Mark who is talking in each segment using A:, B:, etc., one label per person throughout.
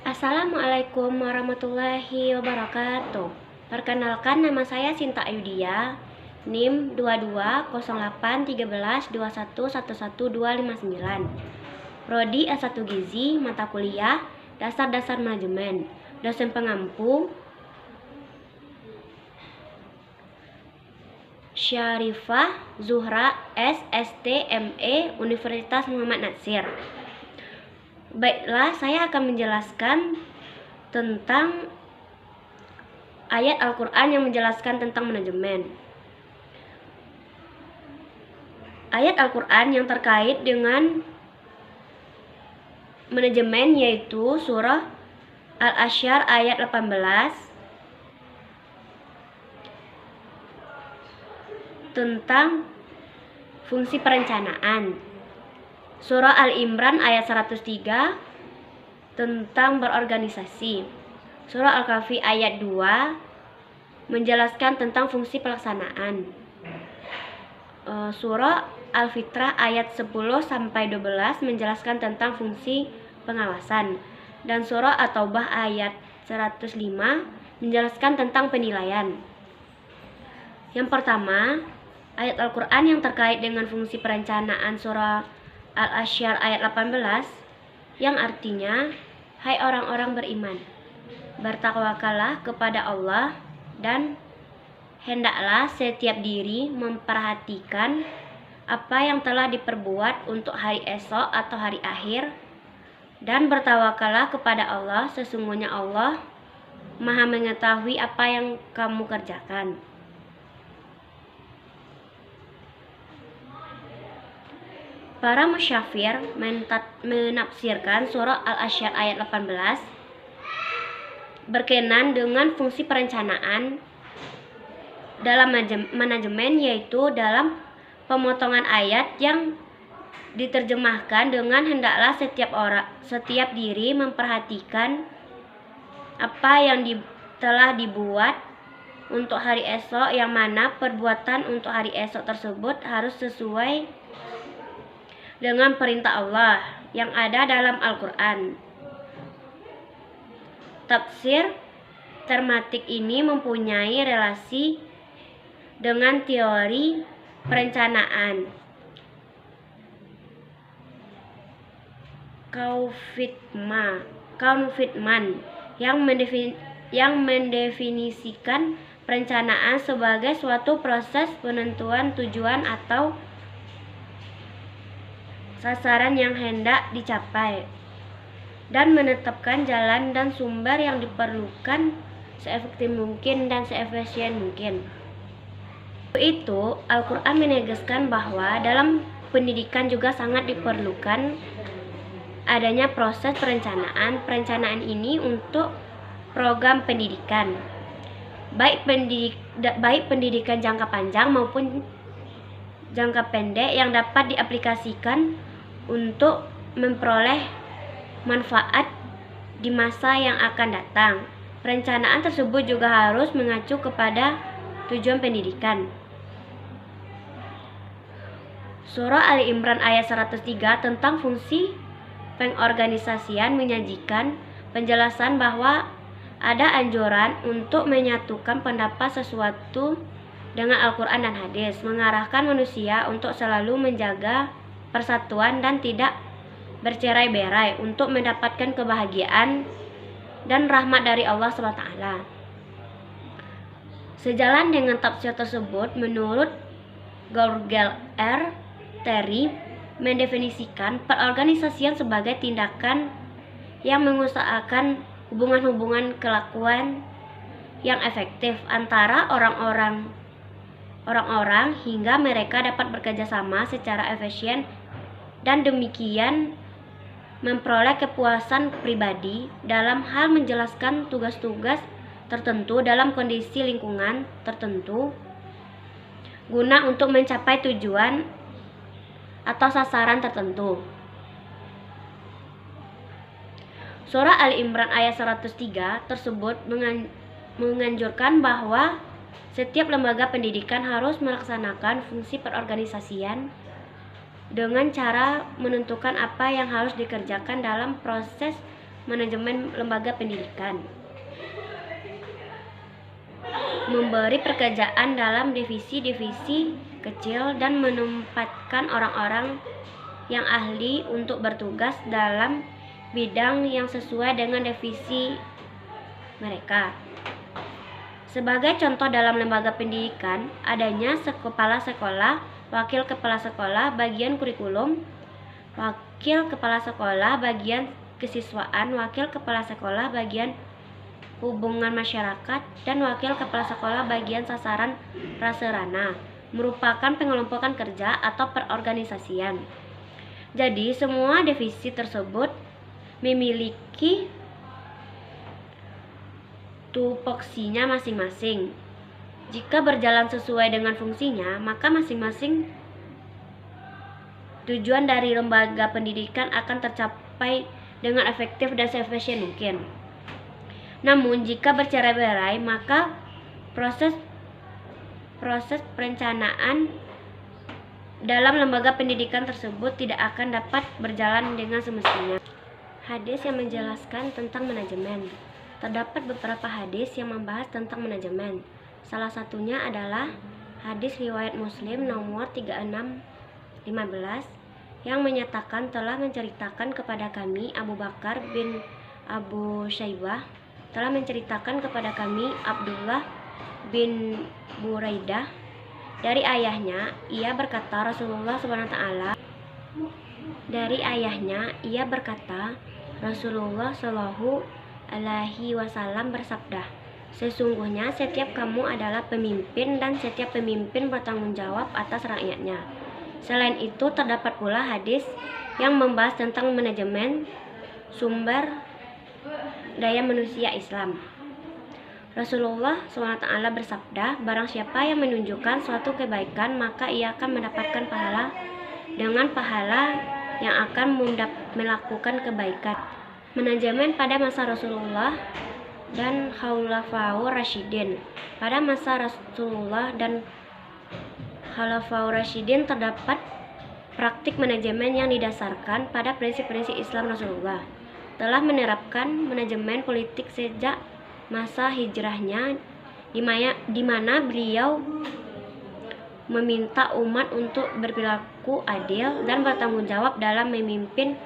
A: Assalamualaikum warahmatullahi wabarakatuh. Perkenalkan, nama saya Sinta Ayudia, NIM 22081321111259. Prodi S1 Gizi, mata kuliah Dasar-Dasar Manajemen. Dosen pengampu Syarifah Zuhra SSTME Universitas Muhammad Natsir. Baiklah, saya akan menjelaskan tentang ayat Al-Quran yang menjelaskan tentang manajemen. Ayat Al-Quran yang terkait dengan manajemen yaitu surah Al-Asy-Syahr ayat 18 tentang fungsi perencanaan. Surah Al-Imran ayat 103 tentang berorganisasi. Surah Al-Kahfi ayat 2 menjelaskan tentang fungsi pelaksanaan. Surah Al-Fitrah ayat 10-12 menjelaskan tentang fungsi pengawasan. Dan surah At-Taubah ayat 105 menjelaskan tentang penilaian. Yang pertama, ayat Al-Quran yang terkait dengan fungsi perencanaan surah Al-Asy-Syahr ayat 18 yang artinya, hai orang-orang beriman, bertakwakallah kepada Allah dan hendaklah setiap diri memperhatikan apa yang telah diperbuat untuk hari esok atau hari akhir, dan bertawakallah kepada Allah, sesungguhnya Allah Maha mengetahui apa yang kamu kerjakan. Para musyafir menafsirkan surah Al-Asy-Syahr ayat 18 berkenan dengan fungsi perencanaan dalam manajemen, yaitu dalam pemotongan ayat yang diterjemahkan dengan hendaklah setiap diri memperhatikan apa yang telah dibuat untuk hari esok, yang mana perbuatan untuk hari esok tersebut harus sesuai dengan perintah Allah yang ada dalam Al-Quran. Tafsir tematik ini mempunyai relasi dengan teori perencanaan Kaufman yang mendefinisikan perencanaan sebagai suatu proses penentuan tujuan atau sasaran yang hendak dicapai dan menetapkan jalan dan sumber yang diperlukan seefektif mungkin dan seefisien mungkin. Itu Al-Quran menegaskan bahwa dalam pendidikan juga sangat diperlukan adanya proses perencanaan. Perencanaan ini untuk program pendidikan, baik pendidikan jangka panjang maupun jangka pendek, yang dapat diaplikasikan untuk memperoleh manfaat di masa yang akan datang. Perencanaan tersebut juga harus mengacu kepada tujuan pendidikan. Surah Ali Imran ayat 103 tentang fungsi pengorganisasian menyajikan penjelasan bahwa ada anjuran untuk menyatukan pendapat sesuatu dengan Al-Quran dan hadis, mengarahkan manusia untuk selalu menjaga persatuan dan tidak bercerai-berai untuk mendapatkan kebahagiaan dan rahmat dari Allah SWT. Sejalan dengan tafsir tersebut, menurut Gaurgel R. Terry mendefinisikan perorganisasian sebagai tindakan yang mengusahakan hubungan-hubungan kelakuan yang efektif antara orang-orang hingga mereka dapat bekerja sama secara efisien dan demikian memperoleh kepuasan pribadi dalam hal menjelaskan tugas-tugas tertentu dalam kondisi lingkungan tertentu guna untuk mencapai tujuan atau sasaran tertentu. Surah Al-Imran ayat 103 tersebut menganjurkan bahwa setiap lembaga pendidikan harus melaksanakan fungsi perorganisasian dengan cara menentukan apa yang harus dikerjakan dalam proses manajemen lembaga pendidikan. Memberi pekerjaan dalam divisi-divisi kecil dan menempatkan orang-orang yang ahli untuk bertugas dalam bidang yang sesuai dengan divisi mereka. Sebagai contoh dalam lembaga pendidikan, adanya kepala sekolah, wakil kepala sekolah, bagian kurikulum, wakil kepala sekolah, bagian kesiswaan, wakil kepala sekolah, bagian hubungan masyarakat, dan wakil kepala sekolah bagian sasaran prasarana, merupakan pengelompokan kerja atau perorganisasian. Jadi semua divisi tersebut memiliki tupoksinya masing-masing. Jika berjalan sesuai dengan fungsinya, maka masing-masing tujuan dari lembaga pendidikan akan tercapai dengan efektif dan seefisien mungkin. Namun jika bercerai-berai, maka proses perencanaan dalam lembaga pendidikan tersebut tidak akan dapat berjalan dengan semestinya. Hadis yang menjelaskan tentang manajemen. Terdapat beberapa hadis yang membahas tentang manajemen. Salah satunya adalah hadis riwayat Muslim nomor 3615 yang menyatakan telah menceritakan kepada kami Abu Bakar bin Abu Syaibah, telah menceritakan kepada kami Abdullah bin Buraidah dari ayahnya, ia berkata Rasulullah SWT Shallallahu Alaihi Wasallam bersabda, sesungguhnya setiap kamu adalah pemimpin dan setiap pemimpin bertanggung jawab atas rakyatnya. Selain itu terdapat pula hadis yang membahas tentang manajemen sumber daya manusia Islam. Rasulullah SWT bersabda, barang siapa yang menunjukkan suatu kebaikan, maka ia akan mendapatkan pahala dengan pahala yang akan melakukan kebaikan. Manajemen pada masa Rasulullah dan Khulafaur Rasyidin. Pada masa Rasulullah dan Khulafaur Rasyidin terdapat praktik manajemen yang didasarkan pada prinsip-prinsip Islam. Rasulullah telah menerapkan manajemen politik sejak masa hijrahnya, di mana beliau meminta umat untuk berperilaku adil dan bertanggung jawab dalam memimpin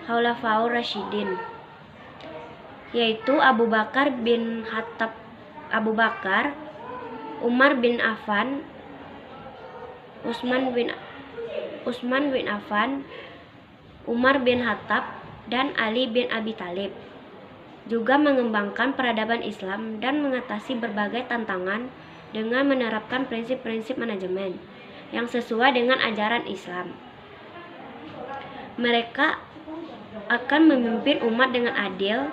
A: Khulafaur Rasyidin, yaitu Abu Bakar bin Khattab, Umar bin Affan, Utsman bin Affan, Umar bin Khattab, dan Ali bin Abi Thalib. Juga mengembangkan peradaban Islam dan mengatasi berbagai tantangan dengan menerapkan prinsip-prinsip manajemen yang sesuai dengan ajaran Islam. Mereka akan memimpin umat dengan adil,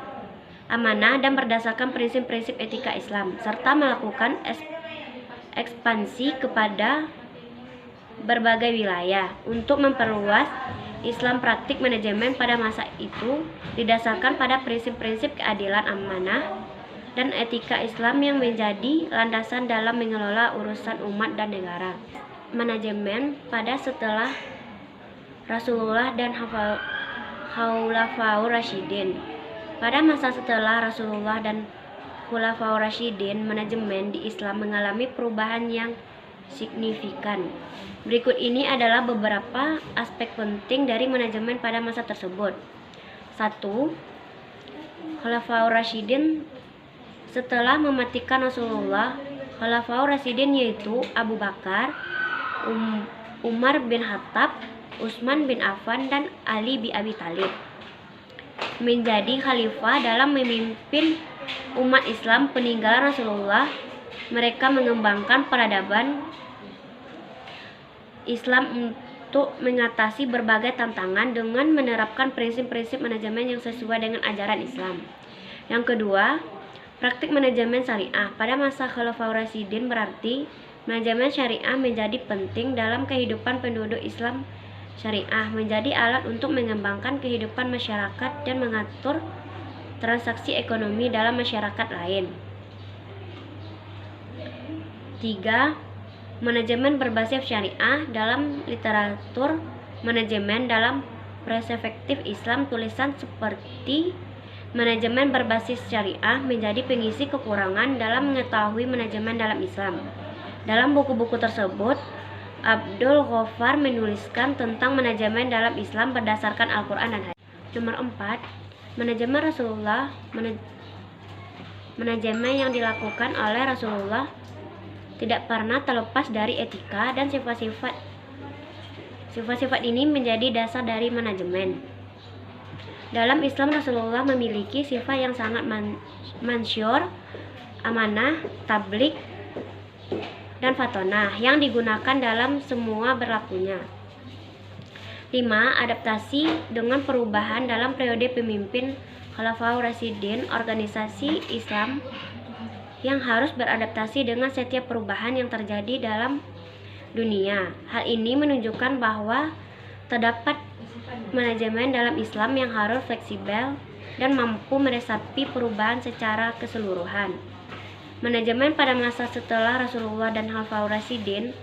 A: amanah, dan berdasarkan prinsip-prinsip etika Islam, serta melakukan ekspansi kepada berbagai wilayah untuk memperluas Islam. Praktik manajemen pada masa itu didasarkan pada prinsip-prinsip keadilan, amanah, dan etika Islam yang menjadi landasan dalam mengelola urusan umat dan negara. Manajemen pada setelah Rasulullah dan Khulafaur Rasyidin. Pada masa setelah Rasulullah dan Khulafaur Rasyidin, manajemen di Islam mengalami perubahan yang signifikan. Berikut ini adalah beberapa aspek penting dari manajemen pada masa tersebut. 1. Khulafaur Rasyidin. Setelah mematikan Rasulullah, Khulafaur Rasyidin yaitu Abu Bakar, Umar bin Khattab, Utsman bin Affan, dan Ali bin Abi Thalib menjadi khalifah dalam memimpin umat Islam peninggalan Rasulullah. Mereka mengembangkan peradaban Islam untuk mengatasi berbagai tantangan dengan menerapkan prinsip-prinsip manajemen yang sesuai dengan ajaran Islam. Yang kedua, praktik manajemen syariah. Pada masa Khulafaur Rasyidin berarti manajemen syariah menjadi penting dalam kehidupan penduduk Islam. Syariah menjadi alat untuk mengembangkan kehidupan masyarakat dan mengatur transaksi ekonomi dalam masyarakat lain. 3. Manajemen berbasis syariah. Dalam literatur manajemen dalam perspektif Islam, tulisan seperti manajemen berbasis syariah menjadi pengisi kekurangan dalam mengetahui manajemen dalam Islam. Dalam buku-buku tersebut, Abdul Ghaffar menuliskan tentang manajemen dalam Islam berdasarkan Al-Quran dan hadis. Nomor 4. Manajemen Rasulullah. Manajemen yang dilakukan oleh Rasulullah tidak pernah terlepas dari etika dan sifat-sifat ini menjadi dasar dari manajemen. Dalam Islam, Rasulullah memiliki sifat yang sangat mansyur, amanah, tabligh, dan fatonah yang digunakan dalam semua berlakunya. 5. Adaptasi dengan perubahan dalam periode pemimpin Khulafaur Rasyidin. Organisasi Islam yang harus beradaptasi dengan setiap perubahan yang terjadi dalam dunia. Hal ini menunjukkan bahwa terdapat manajemen dalam Islam yang harus fleksibel dan mampu meresapi perubahan secara keseluruhan. Manajemen pada masa setelah Rasulullah dan Khulafaur Rasyidin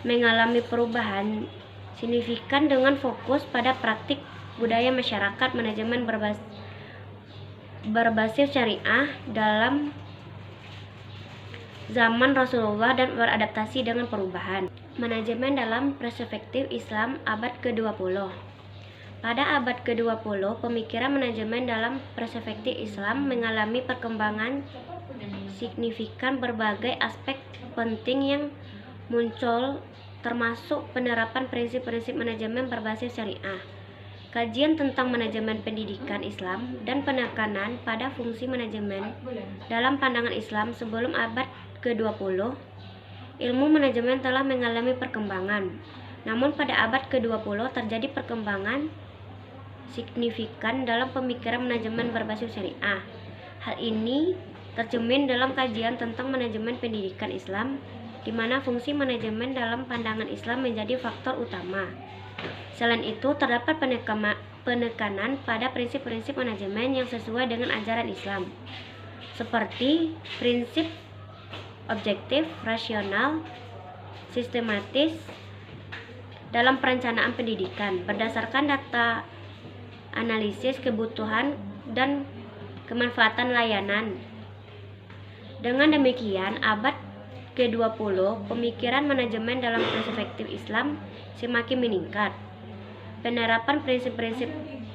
A: mengalami perubahan signifikan dengan fokus pada praktik budaya masyarakat. Manajemen berbasis syariah dalam zaman Rasulullah dan beradaptasi dengan perubahan. Manajemen dalam perspektif Islam abad ke-20. Pada abad ke-20, pemikiran manajemen dalam perspektif Islam mengalami perkembangan signifikan. Berbagai aspek penting yang muncul termasuk penerapan prinsip-prinsip manajemen berbasis syariah, kajian tentang manajemen pendidikan Islam, dan penekanan pada fungsi manajemen dalam pandangan Islam. Sebelum abad ke-20, ilmu manajemen telah mengalami perkembangan. Namun pada abad ke-20 terjadi perkembangan signifikan dalam pemikiran manajemen berbasis syariah. Hal ini tercermin dalam kajian tentang manajemen pendidikan Islam, di mana fungsi manajemen dalam pandangan Islam menjadi faktor utama. Selain itu, terdapat penekanan pada prinsip-prinsip manajemen yang sesuai dengan ajaran Islam, seperti prinsip objektif, rasional, sistematis dalam perencanaan pendidikan berdasarkan data analisis kebutuhan dan kemanfaatan layanan. Dengan demikian, abad ke-20, pemikiran manajemen dalam perspektif Islam semakin meningkat. Penerapan prinsip-prinsip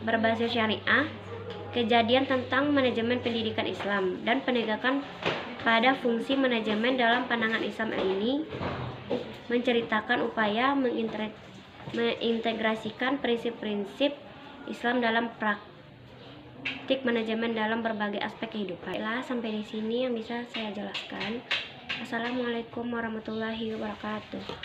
A: berbasis syariah, kejadian tentang manajemen pendidikan Islam, dan penegakan pada fungsi manajemen dalam pandangan Islam ini menceritakan upaya mengintegrasikan prinsip-prinsip Islam dalam praktik manajemen dalam berbagai aspek kehidupan. Baiklah, sampai di sini yang bisa saya jelaskan. Assalamualaikum warahmatullahi wabarakatuh.